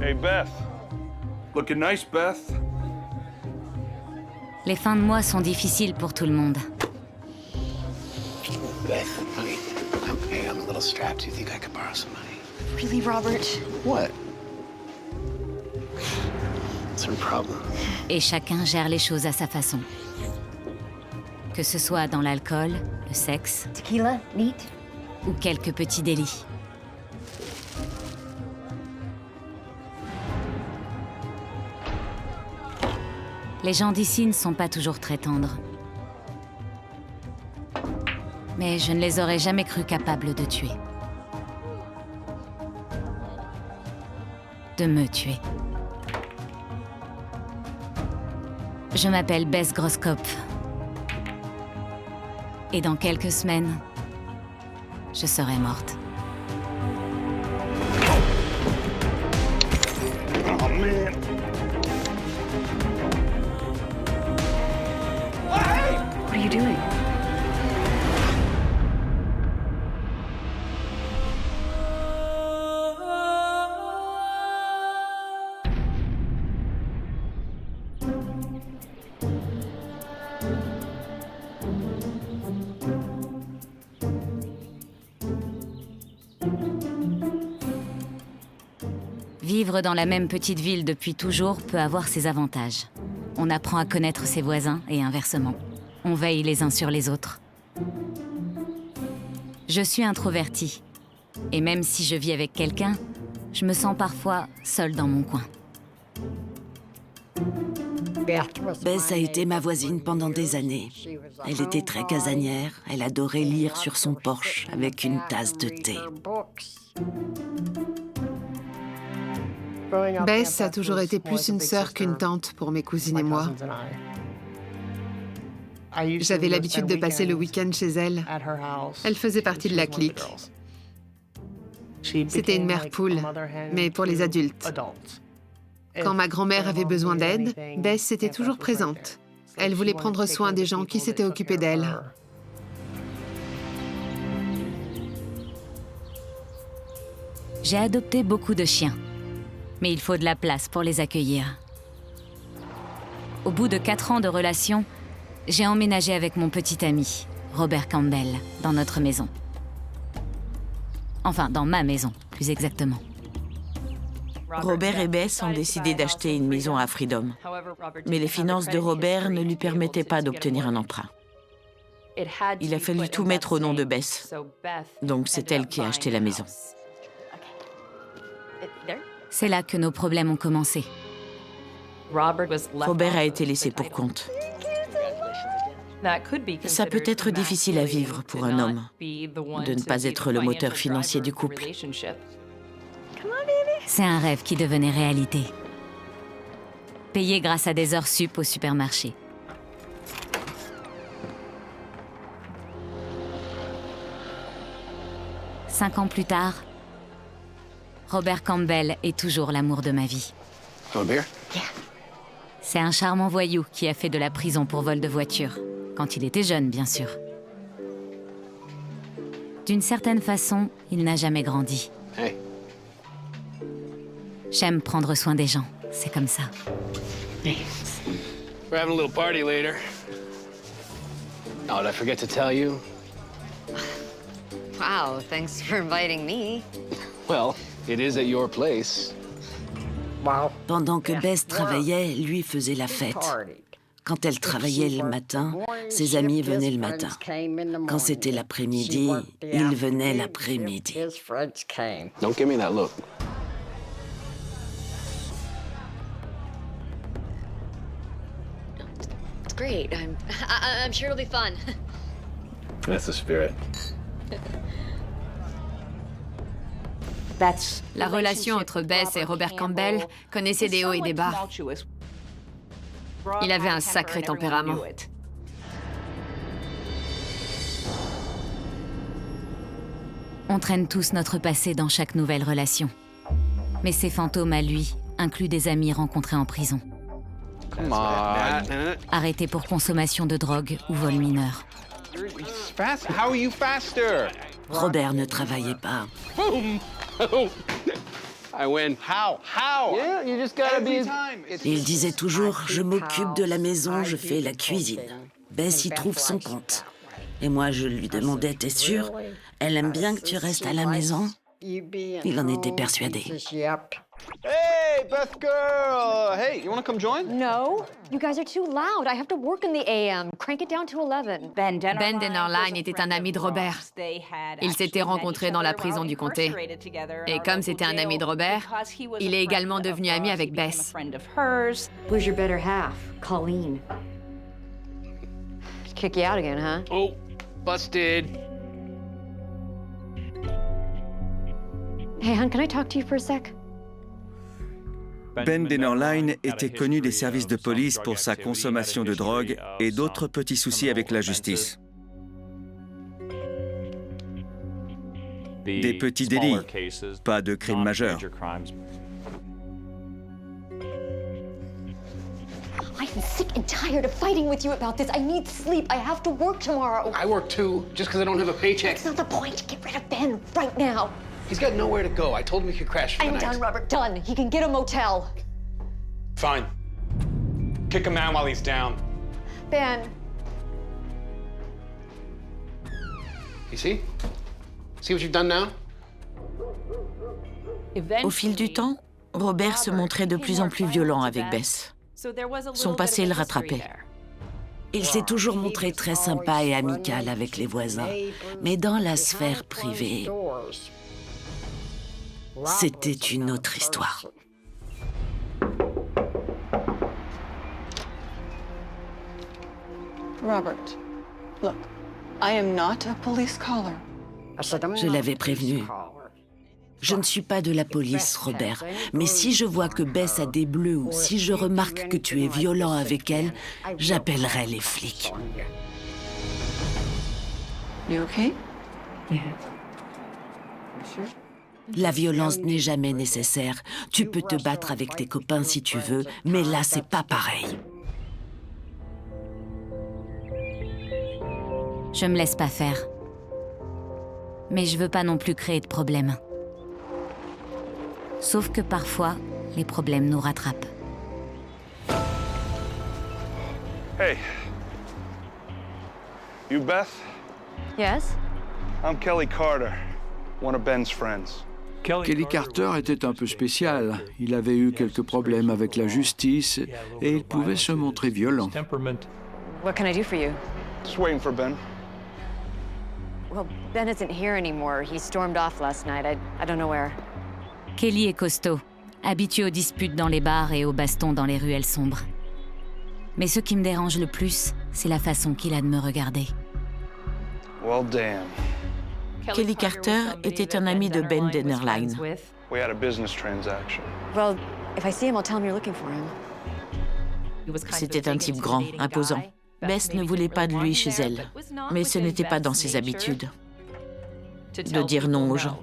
Hey, Beth. Looking nice, Beth. Les fins de mois sont difficiles pour tout le monde. Beth, honey, I'm a little strapped. Do you think I could borrow some money? Really, Robert? What? What's her problem? Et chacun gère les choses à sa façon. Que ce soit dans l'alcool, le sexe Tequila? Neat? ou quelques petits délits. Les gens d'ici ne sont pas toujours très tendres. Mais je ne les aurais jamais cru capables de tuer. De me tuer. Je m'appelle Beth Grosskopf. Et dans quelques semaines, je serai morte. Oh, man. What are you doing? Vivre dans la même petite ville depuis toujours peut avoir ses avantages. On apprend à connaître ses voisins et inversement. On veille les uns sur les autres. Je suis introvertie. Et même si je vis avec quelqu'un, je me sens parfois seule dans mon coin. Beth a été ma voisine pendant des années. Elle était très casanière, elle adorait lire sur son porche avec une tasse de thé. Beth a toujours été plus une sœur qu'une tante pour mes cousines et moi. J'avais l'habitude de passer le week-end chez elle. Elle faisait partie de la clique. C'était une mère poule, mais pour les adultes. Quand ma grand-mère avait besoin d'aide, Beth était toujours présente. Elle voulait prendre soin des gens qui s'étaient occupés d'elle. J'ai adopté beaucoup de chiens. Mais il faut de la place pour les accueillir. Au bout de 4 ans de relation, j'ai emménagé avec mon petit ami, Robert Campbell, dans notre maison. Enfin, dans ma maison, plus exactement. Robert et Beth ont décidé d'acheter une maison à Freedom. Mais les finances de Robert ne lui permettaient pas d'obtenir un emprunt. Il a fallu tout mettre au nom de Beth. Donc c'est elle qui a acheté la maison. C'est là que nos problèmes ont commencé. Robert a été laissé pour compte. Ça peut être difficile à vivre pour un homme, de ne pas être le moteur financier du couple. C'est un rêve qui devenait réalité. Payé grâce à des heures sup au supermarché. Cinq ans plus tard, Robert Campbell est toujours l'amour de ma vie. Robert? C'est un charmant voyou qui a fait de la prison pour vol de voiture. Quand il était jeune, bien sûr. D'une certaine façon, il n'a jamais grandi. Hey. J'aime prendre soin des gens. C'est comme ça. We're having a little party later. Oh, did I forget to tell you? Wow, thanks for inviting me. Well, it is at your place. Pendant que Beth travaillait, lui faisait la fête. Quand elle travaillait le matin, ses amis venaient le matin. Quand c'était l'après-midi, ils venaient l'après-midi. Don't give me that look. It's great. I'm sure it'll be fun. That's the spirit. La relation entre Beth et Robert Campbell connaissait des hauts et des bas. Il avait un sacré tempérament. On traîne tous notre passé dans chaque nouvelle relation. Mais ces fantômes à lui incluent des amis rencontrés en prison. Come on. Arrêtés pour consommation de drogue ou vol mineur. How are you faster? Robert ne travaillait pas. Boom! I win. How? Yeah, you just gotta be. Il disait toujours, je m'occupe de la maison, je fais la cuisine. Bess y trouve son compte. Et moi, je lui demandais, t'es sûre? Elle aime bien que tu restes à la maison? Il en était persuadé. Hey, Beth girl. Hey, you wanna come join? No, you guys are too loud. I have to work in the AM. Crank it down to 11. Ben Dennerlein était un ami de Robert. Ils s'étaient rencontrés dans la prison du comté. Et comme c'était un ami de Robert, il est également devenu ami avec Bess. Where's your better half, Colleen? Kick you out again, huh? Oh, busted. Hey, hon, can I talk to you for a sec? Ben Dennerlein était connu des services de police pour sa consommation de drogue et d'autres petits soucis avec la justice. Des petits délits, pas de crimes majeurs. I'm sick and tired of fighting with you about this. I need sleep. I have to work tomorrow. I work too, just because I don't have a paycheck. That's not the point. Get rid of Ben right now. He's got nowhere to go. I told him he could crash for the I'm night. done, Robert. Done. He can get a motel. Fine. Kick him out while he's down. Ben. You see? See what you've done now? Au fil du temps, Robert se montrait de plus en plus violent avec Bess. Son passé le rattrapait. Il s'est toujours montré très sympa et amical avec les voisins. Mais dans la sphère privée, c'était une autre histoire. Robert, look, I am not a police caller. Je l'avais prévenu. Je ne suis pas de la police, Robert, mais si je vois que Bess a des bleus ou si je remarque que tu es violent avec elle, j'appellerai les flics. You okay? La violence n'est jamais nécessaire. Tu peux te battre avec tes copains si tu veux, mais là, c'est pas pareil. Je me laisse pas faire. Mais je veux pas non plus créer de problèmes. Sauf que parfois, les problèmes nous rattrapent. Hey. You Beth? Yes? I'm Kelly Carter, one of Ben's friends. Kelly Carter était un peu spécial. Il avait eu quelques problèmes avec la justice et il pouvait se montrer violent. What can I do for you? Just waiting for Ben. Well, Ben isn't here anymore. He stormed off last night. I don't know where. Kelly est costaud, habitué aux disputes dans les bars et aux bastons dans les ruelles sombres. Mais ce qui me dérange le plus, c'est la façon qu'il a de me regarder. Well, damn. Kelly Carter était un ami de Ben Dennerlein. We had a business transaction. Well, if I see him, I'll tell him you're looking for him. C'était un type grand, imposant. Bess ne voulait pas de lui chez elle, mais ce n'était pas dans ses habitudes de dire non aux gens.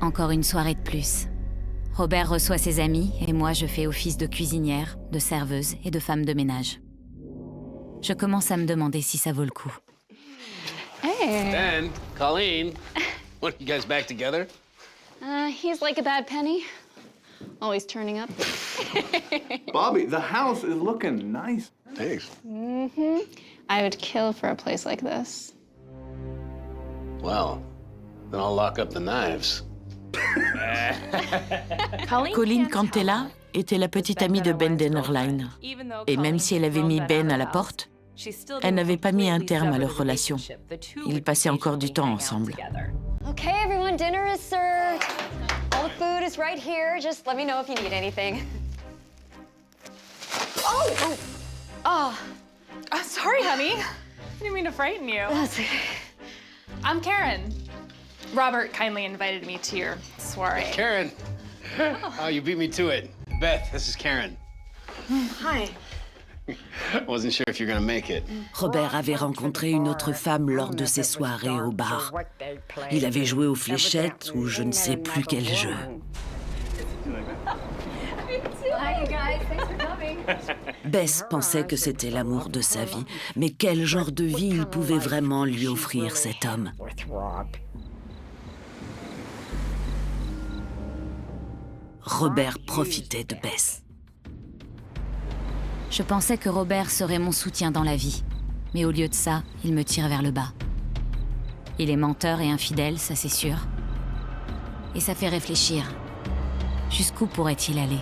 Encore une soirée de plus. Robert reçoit ses amis et moi je fais office de cuisinière, de serveuse et de femme de ménage. Je commence à me demander si ça vaut le coup. Hey. Ben, Colleen, what, you guys back together? He's like a bad penny. Always turning up. Bobby, the house is looking nice. Thanks. I would kill for a place like this. Well, then I'll lock up the knives. Colleen Cantella était la petite amie de Ben Dennerlein. Et même si elle avait mis Ben à la porte, elle n'avait pas mis un terme à leur relation. Ils passaient encore du temps ensemble. Okay, everyone, dinner is served. All the food is right here. Just let me know if you need anything. Oh! Sorry, honey. I didn't mean to frighten you. That's okay. I'm Karen. Robert kindly invited me to your soiree. Karen. Oh, you beat me to it. Beth, this is Karen. Hi. I wasn't sure if you're gonna make it. Robert avait rencontré une autre femme lors de ses soirées au bar. Il avait joué aux fléchettes ou je ne sais plus quel jeu. Hi, you guys. Thanks for coming. Bess pensait que c'était l'amour de sa vie, mais quel genre de vie il pouvait vraiment lui offrir cet homme? Robert profitait de Bess. Je pensais que Robert serait mon soutien dans la vie, mais au lieu de ça, il me tire vers le bas. Il est menteur et infidèle, ça c'est sûr. Et ça fait réfléchir. Jusqu'où pourrait-il aller ?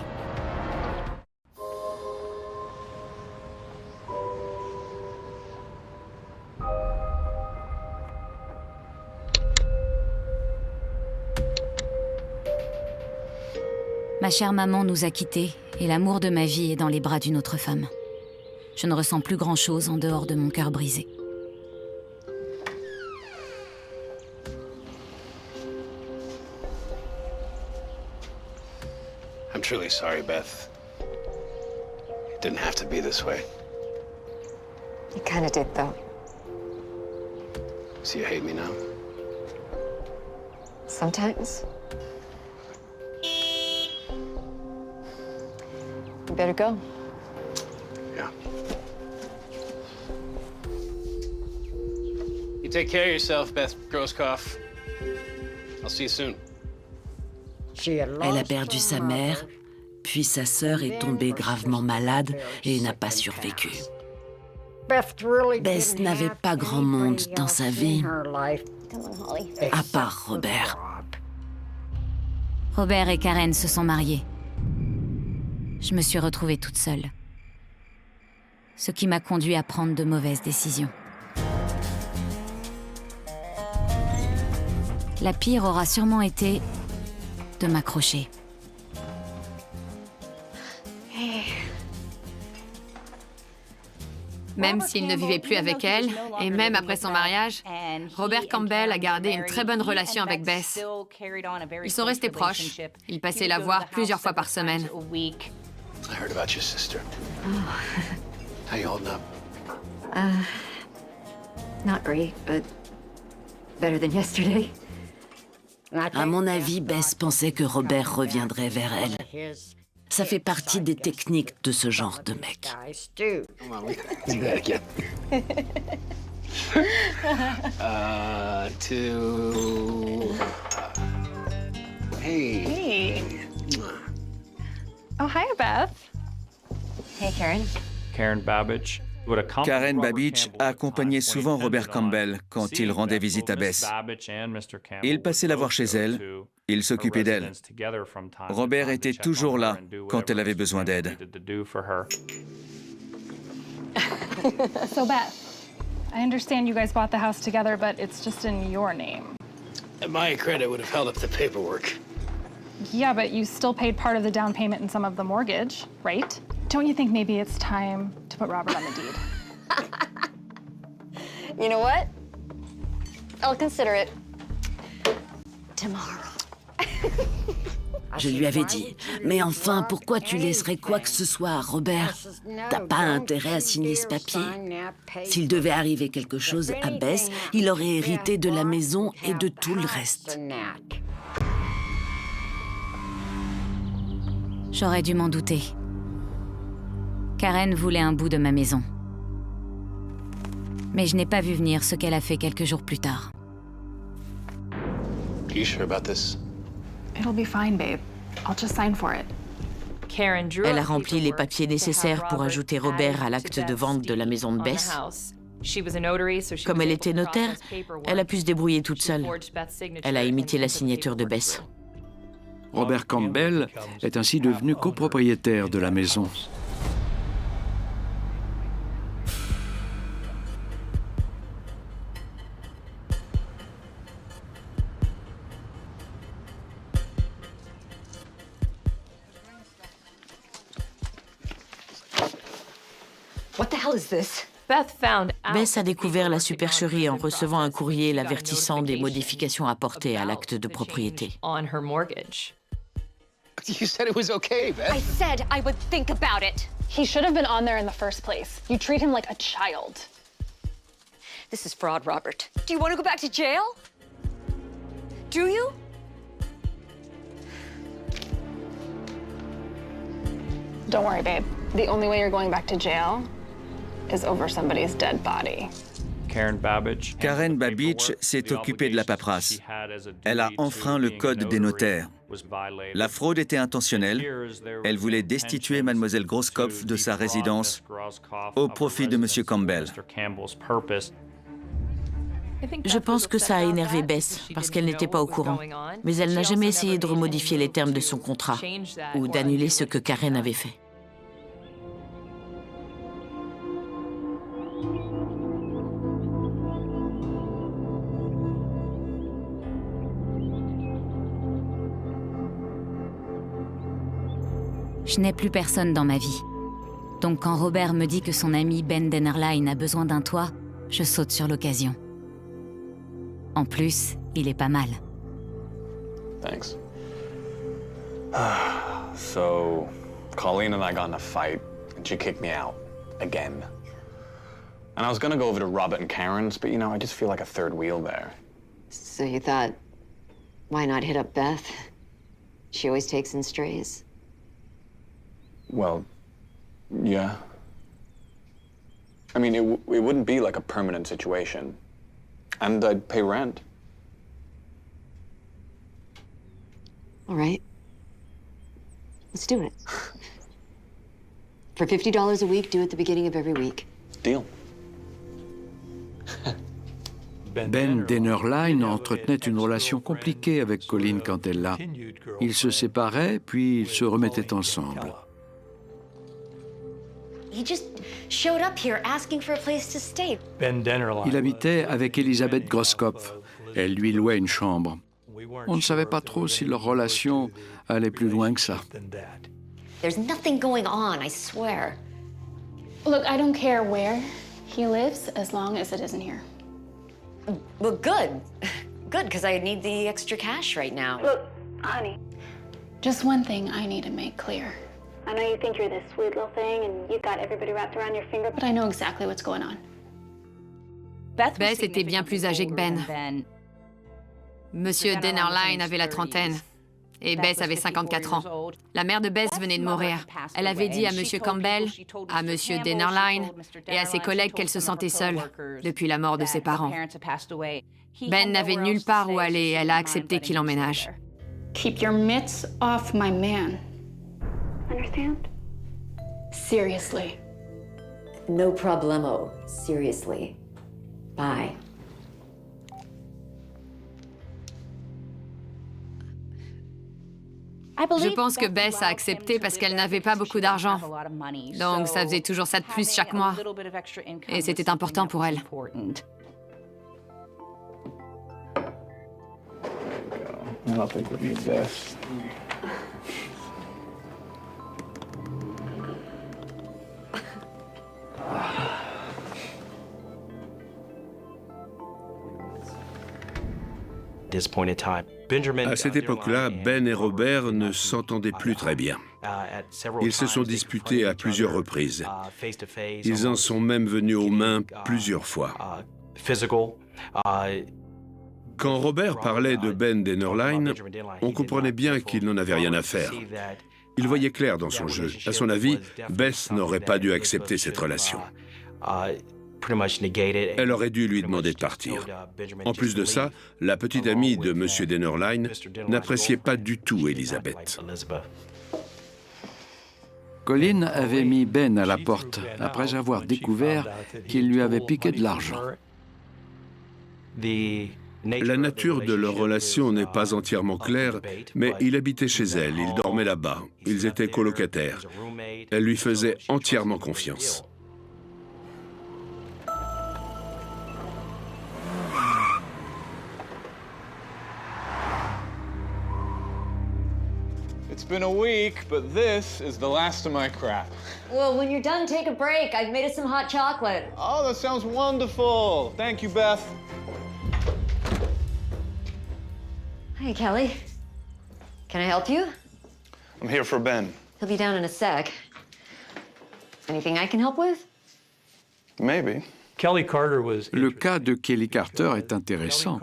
Ma chère maman nous a quittés et l'amour de ma vie est dans les bras d'une autre femme. Je ne ressens plus grand-chose en dehors de mon cœur brisé. I'm truly sorry, Beth. It didn't have to be this way. It kind of did, though. So you hate me now? Sometimes. You better go. Yeah. You take care of yourself, Beth Groskopf. I'll see you soon. Elle a perdu sa mère, puis sa sœur est tombée gravement malade et n'a pas survécu. Bess n'avait pas grand monde dans sa vie, à part Robert. Robert et Karen se sont mariés. Je me suis retrouvée toute seule. Ce qui m'a conduit à prendre de mauvaises décisions. La pire aura sûrement été de m'accrocher. Même s'il ne vivait plus avec elle, et même après son mariage, Robert Campbell a gardé une très bonne relation avec Bess. Ils sont restés proches. Il passait la voir plusieurs fois par semaine. I heard about your sister. How you holding up? Not great, but better than yesterday. À mon avis, Bess pensait que Robert reviendrait vers elle. Ça fait partie des techniques de ce genre de mec. Come on, we can do that again. Hey. Oh, hi, Beth. Hey, Karen. Karen Babbage. Karen Babbage accompagnait souvent Robert Campbell quand il rendait visite à Bess. Il passait la voir chez elle, il s'occupait d'elle. Robert était toujours là quand elle avait besoin d'aide. So, Beth, I understand you guys bought the house together, but it's just in your name. My credit would have held up the paperwork. Yeah, but you still paid part of the down payment and some of the mortgage, right? Don't you think maybe it's time to put Robert on the deed? You know what? I'll consider it tomorrow. Je lui avais dit, mais enfin, pourquoi tu laisserais quoi que ce soit à Robert? T'as pas intérêt à signer ce papier. S'il devait arriver quelque chose à Bess, il aurait hérité de la maison et de tout le reste. J'aurais dû m'en douter. Karen voulait un bout de ma maison. Mais je n'ai pas vu venir ce qu'elle a fait quelques jours plus tard. Are you sure about this? It'll be fine, babe. I'll just sign for it. Elle a rempli les papiers nécessaires pour ajouter Robert à l'acte de vente de la maison de Bess. Comme elle était notaire, elle a pu se débrouiller toute seule. Elle a imité la signature de Bess. Robert Campbell est ainsi devenu copropriétaire de la maison. What the hell is this? Bess a découvert la supercherie en recevant un courrier l'avertissant des modifications apportées à l'acte de propriété. You said it was okay, Beth. I said I would think about it. He should have been on there in the first place. You treat him like a child. This is fraud, Robert. Do you want to go back to jail? Do you? Don't worry, babe. The only way you're going back to jail is over somebody's dead body. Karen Babich s'est occupée de la paperasse. Elle a enfreint le code des notaires. La fraude était intentionnelle. Elle voulait destituer Mademoiselle Grosskopf de sa résidence au profit de M. Campbell. Je pense que ça a énervé Bess parce qu'elle n'était pas au courant. Mais elle n'a jamais essayé de remodifier les termes de son contrat ou d'annuler ce que Karen avait fait. Je n'ai plus personne dans ma vie. Donc quand Robert me dit que son ami Ben Dennerlein a besoin d'un toit, je saute sur l'occasion. En plus, il est pas mal. Thanks. So, Colleen and I got in a fight, and she kicked me out. Again. And I was gonna go over to Robert and Karen's, but you know, I just feel like a third wheel there. So you thought, why not hit up Beth? She always takes in strays. Well, yeah. I mean, it wouldn't be like a permanent situation. And I'd pay rent. All right. Let's do it. For $50 a week, due at the beginning of every week. Deal. Ben Dennerlein entretenait une relation compliquée avec Colleen Cantella. Ils se séparaient, puis ils se remettaient ensemble. He just showed up here asking for a place to stay. Il habitait avec Elisabeth Grosskopf. Elle lui louait une chambre. On ne savait pas trop si leur relation allait plus loin que ça. There's nothing going on, I swear. Look, I don't care where he lives as long as it isn't here. Well, good. Good, because I need the extra cash right now. Look, honey, just one thing I need to make clear. I know you think you're this sweet little thing and you've got everybody wrapped around your finger, but I know exactly what's going on. Bess était bien plus âgée que Ben. Monsieur Dennerlein avait la trentaine et Bess avait 54 ans. La mère de Bess venait de mourir. Elle avait dit à Monsieur Campbell, à Monsieur Dennerlein et à ses collègues qu'elle se sentait seule depuis la mort de ses parents. Ben n'avait nulle part où aller et elle a accepté qu'il emménage. Keep your mitts off my man. Understand? Seriously. No problemo. Seriously. Bye. Je pense que Bess a accepté parce qu'elle n'avait pas beaucoup d'argent. Donc ça faisait toujours ça de plus chaque mois. Et c'était important pour elle. À cette époque-là, Ben et Robert ne s'entendaient plus très bien. Ils se sont disputés à plusieurs reprises. Ils en sont même venus aux mains plusieurs fois. Quand Robert parlait de Ben Dennerlein, on comprenait bien qu'il n'en avait rien à faire. Il voyait clair dans son jeu. À son avis, Bess n'aurait pas dû accepter cette relation. Elle aurait dû lui demander de partir. En plus de ça, la petite amie de M. Dennerlein n'appréciait pas du tout Elisabeth. Colleen avait mis Ben à la porte après avoir découvert qu'il lui avait piqué de l'argent. La nature de leur relation n'est pas entièrement claire, mais il habitait chez elle, il dormait là-bas, ils étaient colocataires. Elle lui faisait entièrement confiance. It's been a week, but this is the last of my crap. Well, when you're done, take a break. I've made us some hot chocolate. Oh, that sounds wonderful. Thank you, Beth. Hi, Kelly. Can I help you? I'm here for Ben. He'll be down in a sec. Anything I can help with? Maybe. Le cas de Kelly Carter est intéressant.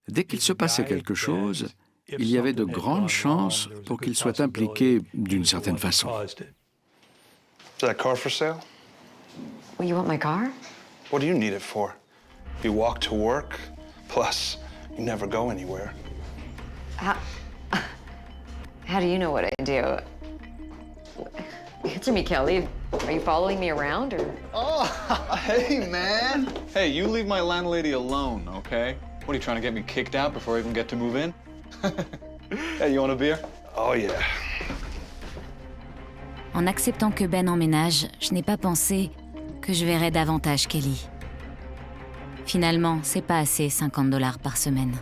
Dès qu'il se passait quelque chose, il y avait de grandes chances pour qu'il soit impliqué d'une certaine façon. Is that car for sale? Well, you want my car? What do you need it for? You walk to work, plus you never go anywhere. How do you know what I do? Answer me, Kelly. Are you following me around, or? Oh, hey, man. Hey, you leave my landlady alone, okay? What, are you trying to get me kicked out before I even get to move in? Hey, you want a beer? Oh, yeah. En acceptant que Ben emménage, je n'ai pas pensé que je verrais davantage Kelly. Finalement, c'est pas assez, $50 par semaine.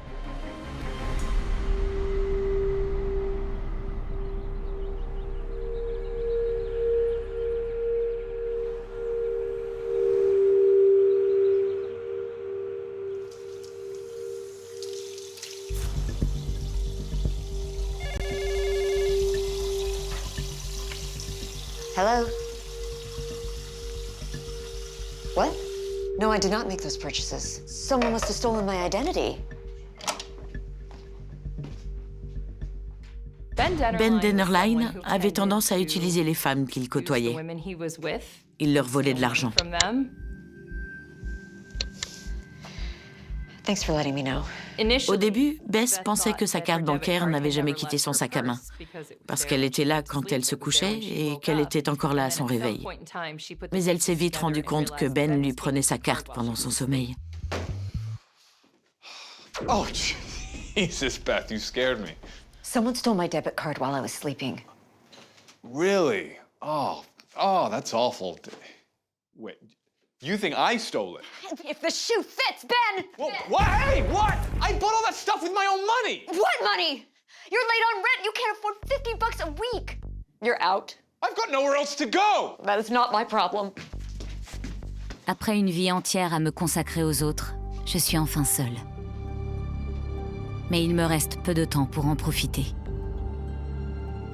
Hello? What? No, I did not make those purchases. Someone must have stolen my identity. Ben Dennerlein avait tendance à utiliser les femmes qu'il côtoyait. Il leur volait de l'argent. Thanks for letting me know. Au début, Bess pensait que sa carte bancaire n'avait jamais quitté son sac à main, parce qu'elle était là quand elle se couchait et qu'elle était encore là à son réveil. Mais elle s'est vite rendue compte que Ben lui prenait sa carte pendant son sommeil. Oh, Jesus, Beth, you scared me. Someone stole my debit card while I was sleeping. Really? Oh, that's awful. Wait, you think I stole it? If the shoe fits, Ben! Well, what? Hey, what? I bought all that stuff with my own money! What money? You're late on rent. You can't afford $50 a week. You're out. I've got nowhere else to go! That is not my problem. Après une vie entière à me consacrer aux autres, je suis enfin seule. Mais il me reste peu de temps pour en profiter.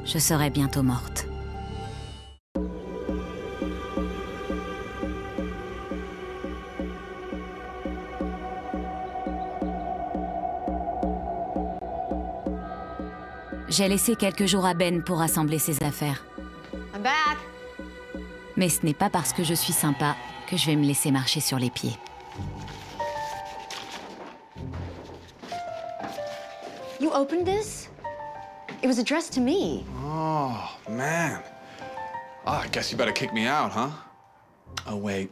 Je serai bientôt morte. J'ai laissé quelques jours à Ben pour rassembler ses affaires. I'm back. Mais ce n'est pas parce que je suis sympa que je vais me laisser marcher sur les pieds. You opened this? It was addressed to me. Oh, man. Oh, I guess you better kick me out, huh? Oh, wait.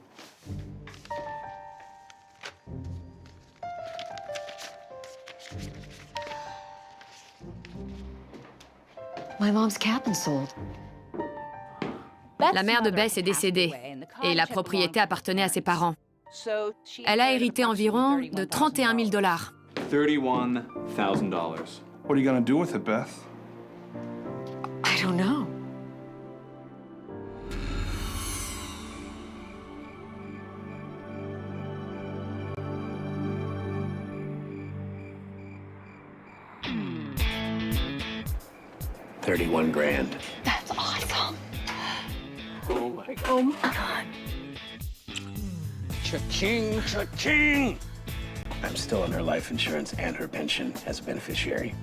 My mom's cabin sold. La mère de Bess est décédée et la propriété appartenait à ses parents. Elle a hérité environ de $31 000. $31,000. What are you gonna do with it, Beth? I don't know. $31,000. That's awesome. Oh my God. Oh my God. Cha-ching, cha-ching! I'm still on her life insurance and her pension as a beneficiary.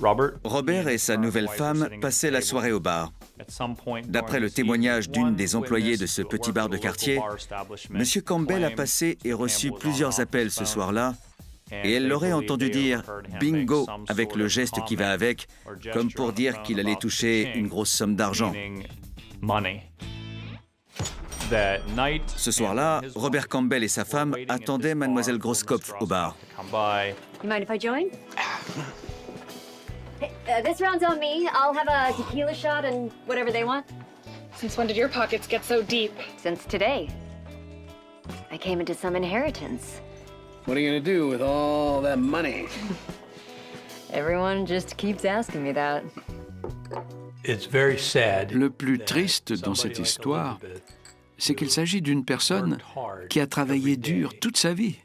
Robert et sa nouvelle femme passaient la soirée au bar. D'après le témoignage d'une des employées de ce petit bar de quartier, M. Campbell a passé et reçu plusieurs appels ce soir-là, et elle l'aurait entendu dire « bingo » avec le geste qui va avec, comme pour dire qu'il allait toucher une grosse somme d'argent. Ce soir-là, Robert Campbell et sa femme attendaient Mademoiselle Grosskopf au bar. You mind if I join? Hey, this round's on me. I'll have a tequila shot and whatever they want. Since when did your pockets get so deep? Since today. I came into some inheritance. What are you gonna do with all that money? Everyone just keeps asking me that. Le plus triste dans cette histoire, c'est qu'il s'agit d'une personne qui a travaillé dur toute sa vie,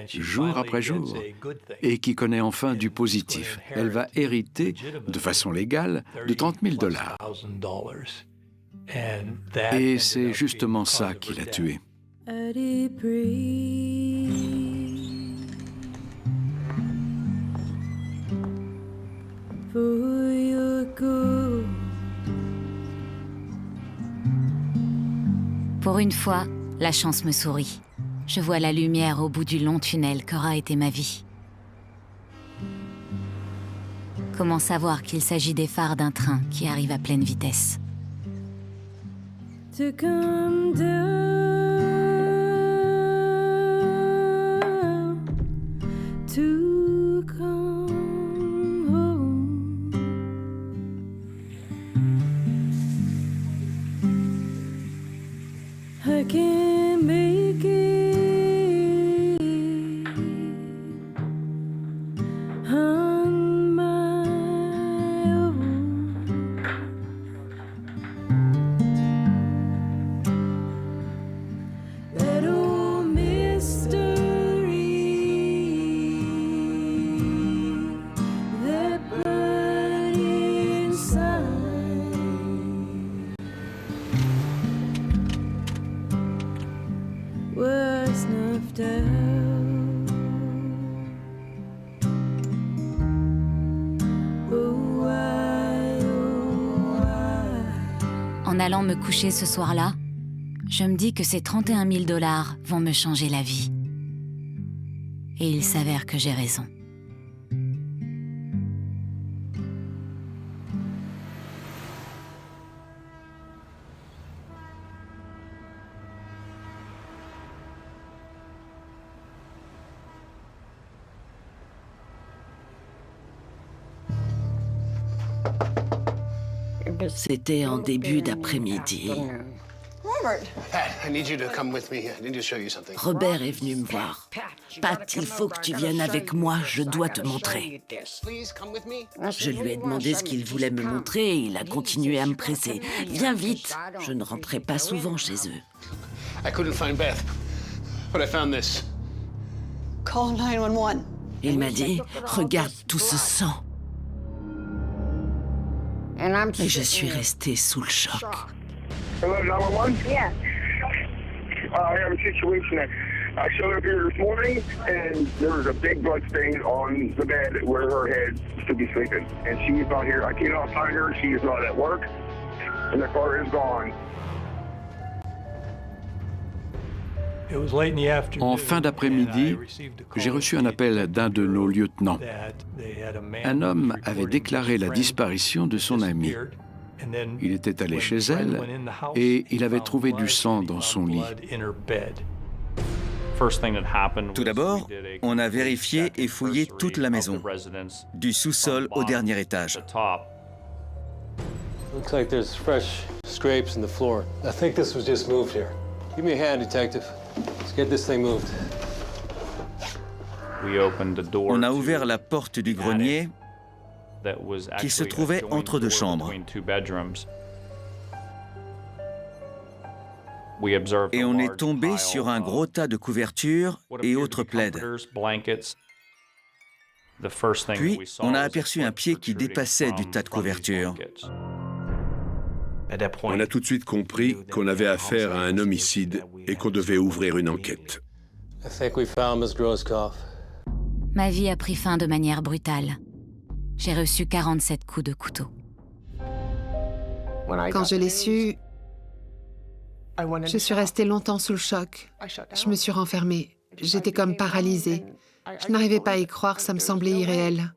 jour après jour, et qui connaît enfin du positif. Elle va hériter, de façon légale, de $30 000. Et c'est justement ça qui l'a tuée. Pour une fois, la chance me sourit. je vois la lumière au bout du long tunnel qu'aura été ma vie. Comment savoir qu'il s'agit des phares d'un train qui arrive à pleine vitesse? To come down, to come home. I can't make it on my own. That old mystery that burned inside was snuffed out. Oh, why, oh, why? En allant me coucher ce soir-là, je me dis que ces 31 000 $ vont me changer la vie. Et il s'avère que j'ai raison. C'était en début d'après-midi. Pat, I need you to come with me. I need to show you something. Robert est venu me voir. Pat, il faut que tu viennes avec moi, je dois te montrer. Je lui ai demandé ce qu'il voulait me montrer et il a continué à me presser. Viens vite, je ne rentrais pas souvent chez eux. I couldn't find Beth, but I found this. Call 911. Il m'a dit, regarde tout ce sang. Et je suis restée sous le choc. Hello, 911? Yeah. I have a situation that I showed up here this morning, and there was a big blood stain on the bed where her head should be sleeping. And she is not here. I cannot find her. She is not at work, and the car is gone. En fin d'après-midi, j'ai reçu un appel d'un de nos lieutenants. Un homme avait déclaré la disparition de son amie. Il était allé chez elle et il avait trouvé du sang dans son lit. Tout d'abord, on a vérifié et fouillé toute la maison, du sous-sol au dernier étage. Looks like there's fresh scrapes in the floor. I think this was just moved here. Give me a hand, detective. Let's get this thing moved. On a ouvert la porte du grenier qui se trouvait entre deux chambres. Et on est tombé sur un gros tas de couvertures et autres plaids. Puis, on a aperçu un pied qui dépassait du tas de couvertures. On a tout de suite compris qu'on avait affaire à un homicide et qu'on devait ouvrir une enquête. Ma vie a pris fin de manière brutale. J'ai reçu 47 coups de couteau. Quand je l'ai su, je suis restée longtemps sous le choc. Je me suis renfermée. J'étais comme paralysée. Je n'arrivais pas à y croire, ça me semblait irréel.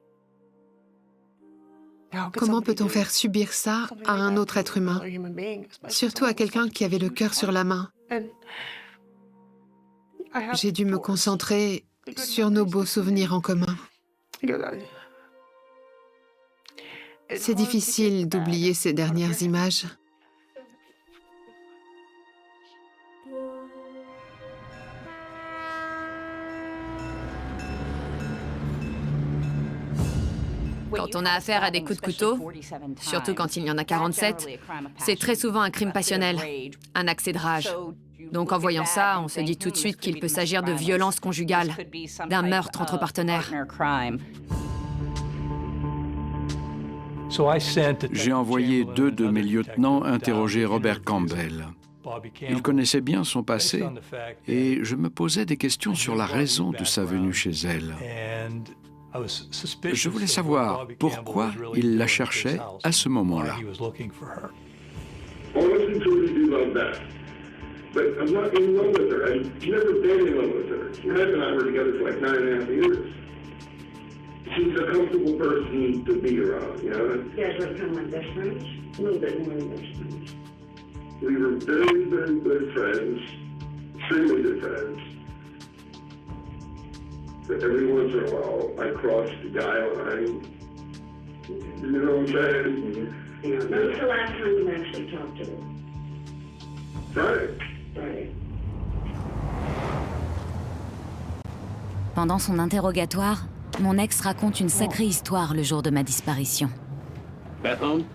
Comment peut-on faire subir ça à un autre être humain? Surtout à quelqu'un qui avait le cœur sur la main. J'ai dû me concentrer sur nos beaux souvenirs en commun. C'est difficile d'oublier ces dernières images. Quand on a affaire à des coups de couteau, surtout quand il y en a 47, c'est très souvent un crime passionnel, un accès de rage. Donc en voyant ça, on se dit tout de suite qu'il peut s'agir de violence conjugale, d'un meurtre entre partenaires. J'ai envoyé 2 de mes lieutenants interroger Robert Campbell. Il connaissait bien son passé et je me posais des questions sur la raison de sa venue chez elle. Je voulais savoir pourquoi il la cherchait à ce moment-là. But I'm not in love with her. I've never been in love with her. My husband and I were together for like 9.5 years. She's a comfortable person to be around, you know? You guys were kind of like best friends? A little bit more than best friends. We were very, very good friends. Extremely good friends. But every once in a while, I crossed the guy line. You know what I'm saying? Yeah. When was the last time you actually talked to her? Friday. Friday. Pendant son interrogatoire, mon ex raconte une sacrée histoire le jour de ma disparition. Beth home?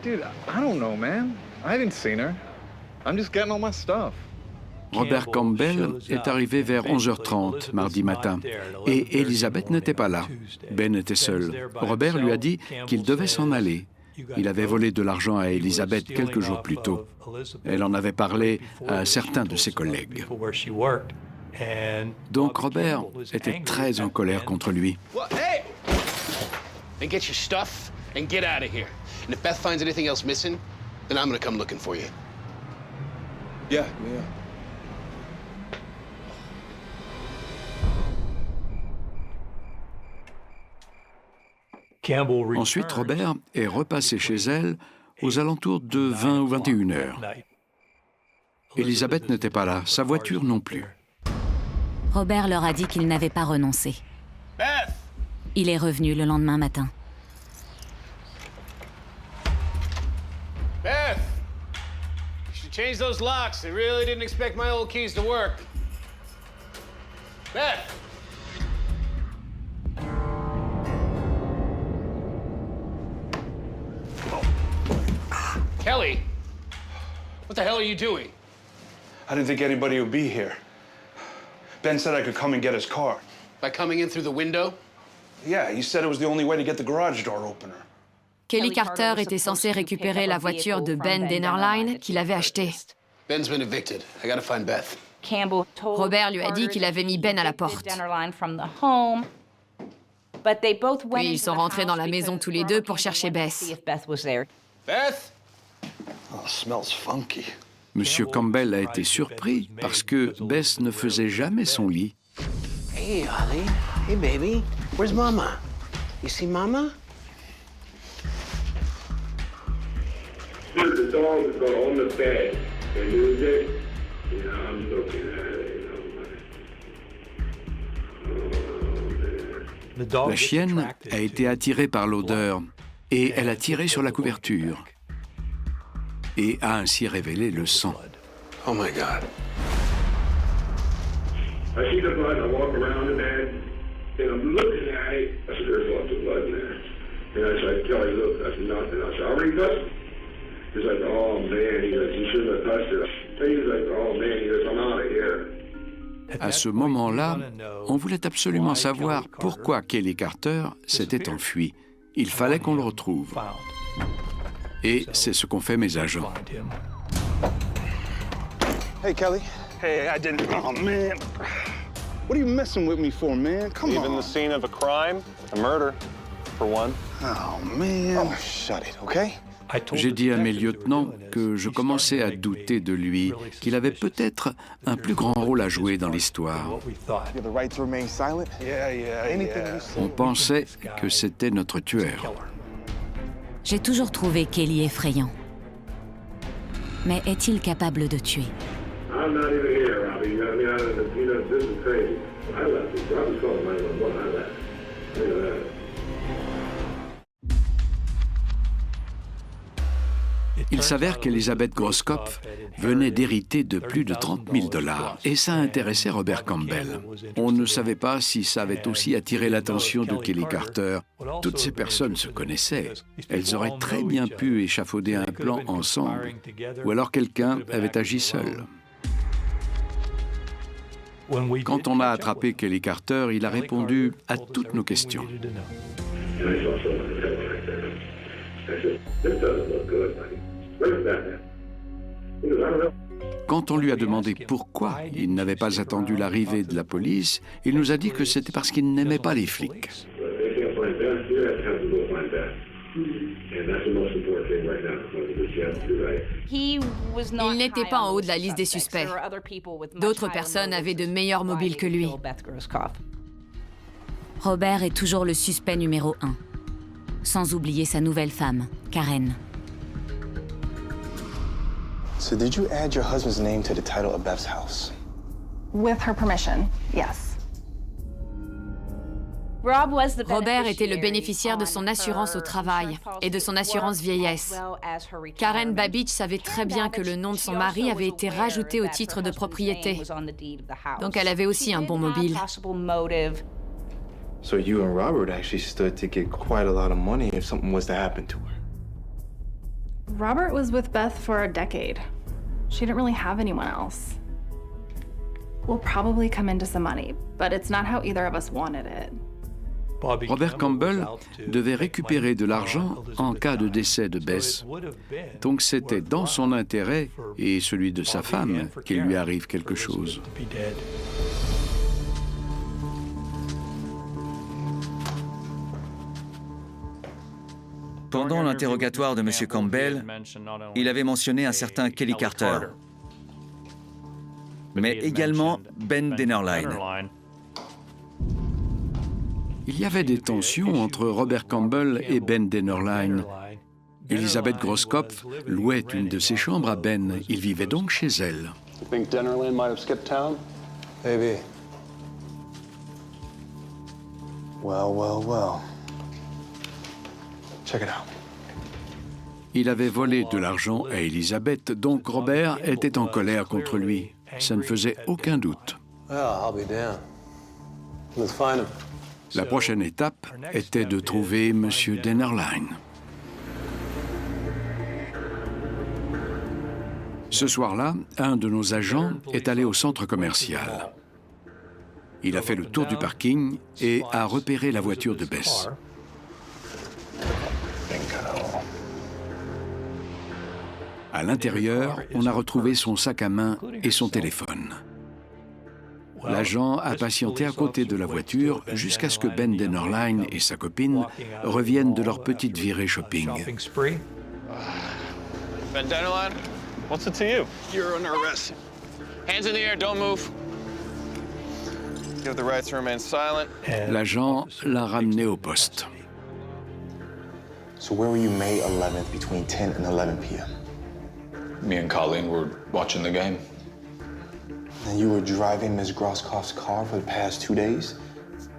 Dude, I don't know, man. I haven't seen her. I'm just getting all my stuff. Robert Campbell est arrivé vers 11h30 mardi matin et Elizabeth n'était pas là. Ben était seul. Robert lui a dit qu'il devait s'en aller. Il avait volé de l'argent à Elizabeth quelques jours plus tôt. Elle en avait parlé à certains de ses collègues. Donc Robert était très en colère contre lui. Hey! Then get your stuff and get out of here. And if Beth finds anything else missing, then I'm gonna come looking for you. Yeah. Ensuite, Robert est repassé chez elle aux alentours de 20 ou 21 heures. Elizabeth n'était pas là, sa voiture non plus. Robert leur a dit qu'il n'avait pas renoncé. Beth! Il est revenu le lendemain matin. Beth! You should change those locks. They really didn't expect my old keys to work. Beth! Kelly! What the hell are you doing? I didn't think anybody would be here. Ben said I could come and get his car. By coming in through the window? Yeah, he said it was the only way to get the garage door opener. Kelly Carter était censée récupérer la voiture de Ben Dennerlein qu'il avait achetée. Ben's been evicted. I gotta find Beth. Robert lui a dit qu'il avait mis Ben à la porte. Puis ils sont rentrés dans la maison tous les deux pour chercher Beth. Beth? Oh, smells funky. Monsieur Campbell a été surpris parce que Bess ne faisait jamais son lit. Hey, honey. Hey, baby. Where's Mama? You see Mama? The dog is on the bed. And there's it. You know, I'm looking at it. La chienne a été attirée par l'odeur et elle a tiré sur la couverture et a ainsi révélé le sang. Oh my God. I see the blood, I walk around the bed, and I'm looking at it. I said, there's lots of blood in there. And I said, Kelly, look, that's nothing. I said, I already touched it. He's like, oh man, he goes, you shouldn't have touched it. He's like, oh man, he goes, I'm out of here. À ce moment-là, on voulait absolument savoir pourquoi Kelly Carter s'était enfui. Il fallait qu'on le retrouve. Et c'est ce qu'ont fait mes agents. Hey, Kelly. Hey, I didn't. Oh, man. What are you messing with me for, man? Come on. Leaving the scene of a crime, a murder, for one. Oh, man. Oh, shut it, okay? J'ai dit à mes lieutenants que je commençais à douter de lui, qu'il avait peut-être un plus grand rôle à jouer dans l'histoire. On pensait que c'était notre tueur. J'ai toujours trouvé Kelly effrayant. Mais est-il capable de tuer? I'm not even here, Robbie. You know what I mean? This is crazy. I left. I was calling 911. I left. Look at that. Il s'avère qu'Elizabeth Grosskopf venait d'hériter de plus de 30 000 $, et ça intéressait Robert Campbell. On ne savait pas si ça avait aussi attiré l'attention de Kelly Carter. Toutes ces personnes se connaissaient. Elles auraient très bien pu échafauder un plan ensemble, ou alors quelqu'un avait agi seul. Quand on a attrapé Kelly Carter, il a répondu à toutes nos questions. Quand on lui a demandé pourquoi il n'avait pas attendu l'arrivée de la police, il nous a dit que c'était parce qu'il n'aimait pas les flics. Il n'était pas en haut de la liste des suspects. D'autres personnes avaient de meilleurs mobiles que lui. Robert est toujours le suspect numéro 1. Sans oublier sa nouvelle femme, Karen. So did you add your husband's name to the title of Beth's house? With her permission, yes. Robert était le bénéficiaire de son assurance au travail et de son assurance vieillesse. Karen Babich savait très bien que le nom de son mari avait été rajouté au titre de propriété. Donc elle avait aussi un bon mobile. So you and Robert actually stood to get quite a lot of money if something was to happen to her. Robert was with Beth for a decade. She didn't really have anyone else. We'll probably come into some money, but it's not how either of us wanted it. Robert Campbell devait récupérer de l'argent en cas de décès de Bess. Donc c'était dans son intérêt et celui de sa femme qu'il lui arrive quelque chose. Pendant l'interrogatoire de M. Campbell, il avait mentionné un certain Kelly Carter, mais également Ben Dennerlein. Il y avait des tensions entre Robert Campbell et Ben Dennerlein. Elisabeth Grosskopf louait une de ses chambres à Ben. Il vivait donc chez elle. You think Dennerlein might have skipped town? Maybe. Well. Check it out. Il avait volé de l'argent à Elisabeth, donc Robert était en colère contre lui. Ça ne faisait aucun doute. Well, I'll be damned. Let's find him. La prochaine étape était de trouver M. Dennerlein. Ce soir-là, un de nos agents est allé au centre commercial. Il a fait le tour du parking et a repéré la voiture de Bess. À l'intérieur, on a retrouvé son sac à main et son téléphone. L'agent a patienté à côté de la voiture jusqu'à ce que Ben Dennerlein et sa copine reviennent de leur petite virée shopping. Ben Dennerlein, what's it to you? You're under arrest. Hands in the air, don't move. You have the right to remain silent. L'agent l'a ramené au poste. So where were you May 11th between 10 and 11 p.m.? Me and Colleen were watching the game. And you were driving Ms. Grosskopf's car for the past 2 days?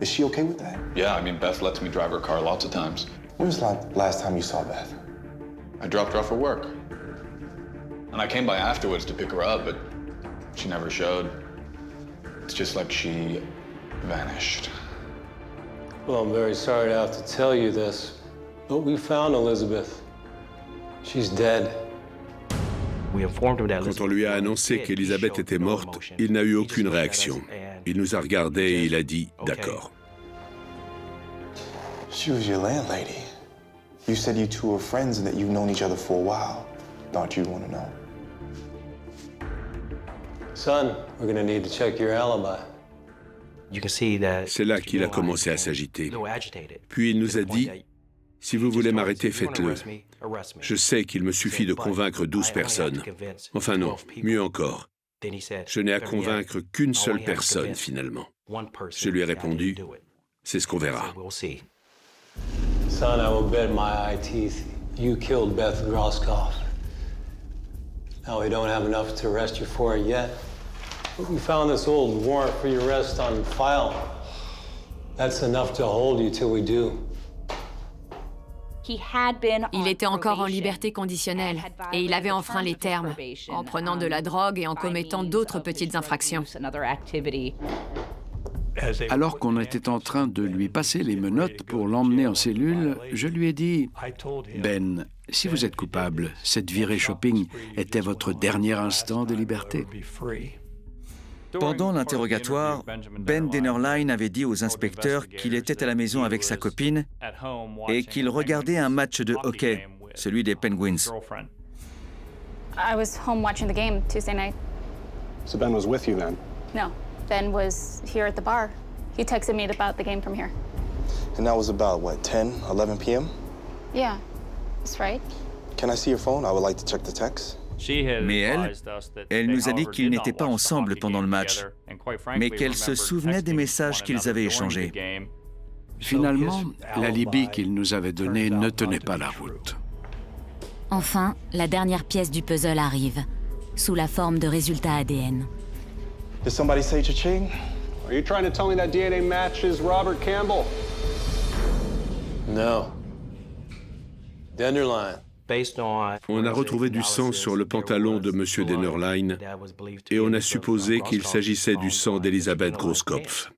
Is she okay with that? Yeah, I mean, Beth lets me drive her car lots of times. When was the last time you saw Beth? I dropped her off for work. And I came by afterwards to pick her up, but she never showed. It's just like she vanished. Well, I'm very sorry to have to tell you this, but we found Elizabeth. She's dead. Quand on lui a annoncé qu'Elisabeth était morte, il n'a eu aucune réaction. Il nous a regardés et il a dit « D'accord ». She was your landlady. You said you two were friends and that you've known each other for a while. Thought you'd want to know. Son, we're going to need to check your alibi. C'est là qu'il a commencé à s'agiter. Puis il nous a dit « Si vous voulez m'arrêter, faites-le. Je sais qu'il me suffit de convaincre 12 personnes. Enfin non, mieux encore. Je n'ai à convaincre qu'une seule personne, finalement. » Je lui ai répondu « C'est ce qu'on verra. » Son, I will bet my eye teeth you killed Beth Grosskopf. Now, we don't have enough to arrest you for it yet, but we found this old warrant for your arrest on file. That's enough to hold you till we do. Il était encore en liberté conditionnelle et il avait enfreint les termes en prenant de la drogue et en commettant d'autres petites infractions. Alors qu'on était en train de lui passer les menottes pour l'emmener en cellule, je lui ai dit « Ben, si vous êtes coupable, cette virée shopping était votre dernier instant de liberté. » Pendant l'interrogatoire, Ben Dennerlein avait dit aux inspecteurs qu'il était à la maison avec sa copine et qu'il regardait un match de hockey, celui des Penguins. I was home watching the game Tuesday night. So Ben was with you then? No, Ben was here at the bar. He texted me about the game from here. And that was about, what, 10, 11 p.m.? Yeah, that's right. Can I see your phone? I would like to check the text. Mais elle nous a dit qu'ils n'étaient pas ensemble pendant le match, mais qu'elle se souvenait des messages qu'ils avaient échangés. Finalement, l'alibi qu'il nous avait donné ne tenait pas la route. Enfin, la dernière pièce du puzzle arrive, sous la forme de résultats ADN. Did somebody say cha-ching? Are you trying to tell me that DNA matches Robert Campbell? No. Denderline. On a retrouvé du sang sur le pantalon de M. Dennerlein et on a supposé qu'il s'agissait du sang d'Elisabeth Grosskopf.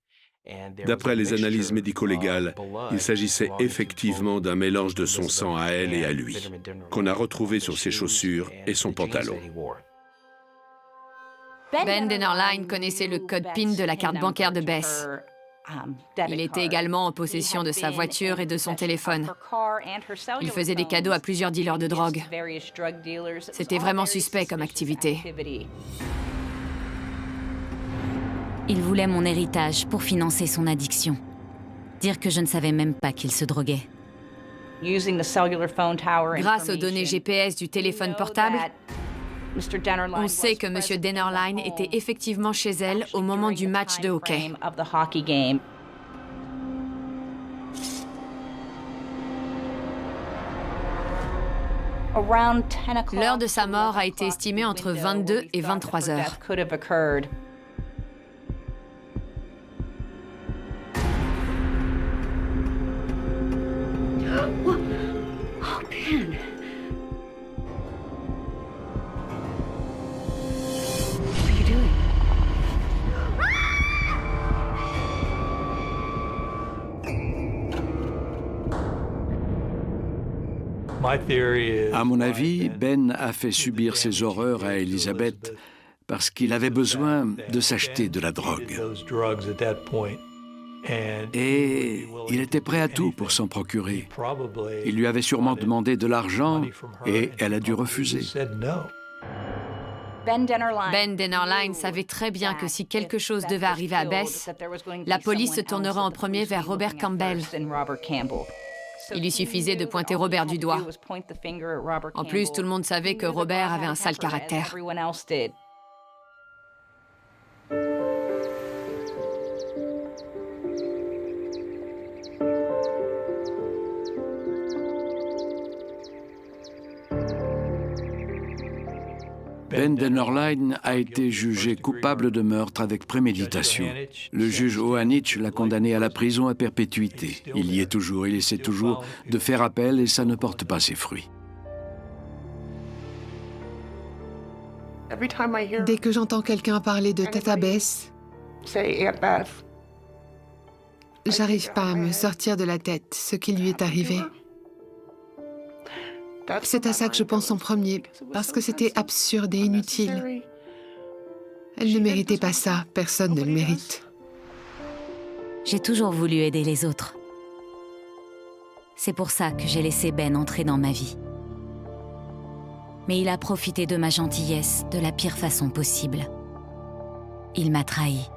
D'après les analyses médico-légales, il s'agissait effectivement d'un mélange de son sang à elle et à lui, qu'on a retrouvé sur ses chaussures et son pantalon. Ben Dennerlein connaissait le code PIN de la carte bancaire de Bess. Il était également en possession de sa voiture et de son téléphone. Il faisait des cadeaux à plusieurs dealers de drogue. C'était vraiment suspect comme activité. Il voulait mon héritage pour financer son addiction. Dire que je ne savais même pas qu'il se droguait. Grâce aux données GPS du téléphone portable, on sait que M. Dennerlein était effectivement chez elle au moment du match de hockey. L'heure de sa mort a été estimée entre 22 et 23 heures. Oh, Ben. What are you doing? À mon avis, Ben a fait subir ces horreurs à Elisabeth parce qu'il avait besoin de s'acheter de la drogue. Et il était prêt à tout pour s'en procurer. Il lui avait sûrement demandé de l'argent et elle a dû refuser. Ben Dennerlein savait très bien que si quelque chose devait arriver à Bess, la police se tournerait en premier vers Robert Campbell. Il lui suffisait de pointer Robert du doigt. En plus, tout le monde savait que Robert avait un sale caractère. Ben Dennerlein a été jugé coupable de meurtre avec préméditation. Le juge Ohanich l'a condamné à la prison à perpétuité. Il y est toujours, il essaie toujours de faire appel et ça ne porte pas ses fruits. Dès que j'entends quelqu'un parler de Tata Bess, j'arrive pas à me sortir de la tête ce qui lui est arrivé. C'est à ça que je pense en premier, parce que c'était absurde et inutile. Elle ne méritait pas ça, personne ne le mérite. J'ai toujours voulu aider les autres. C'est pour ça que j'ai laissé Ben entrer dans ma vie. Mais il a profité de ma gentillesse de la pire façon possible. Il m'a trahi.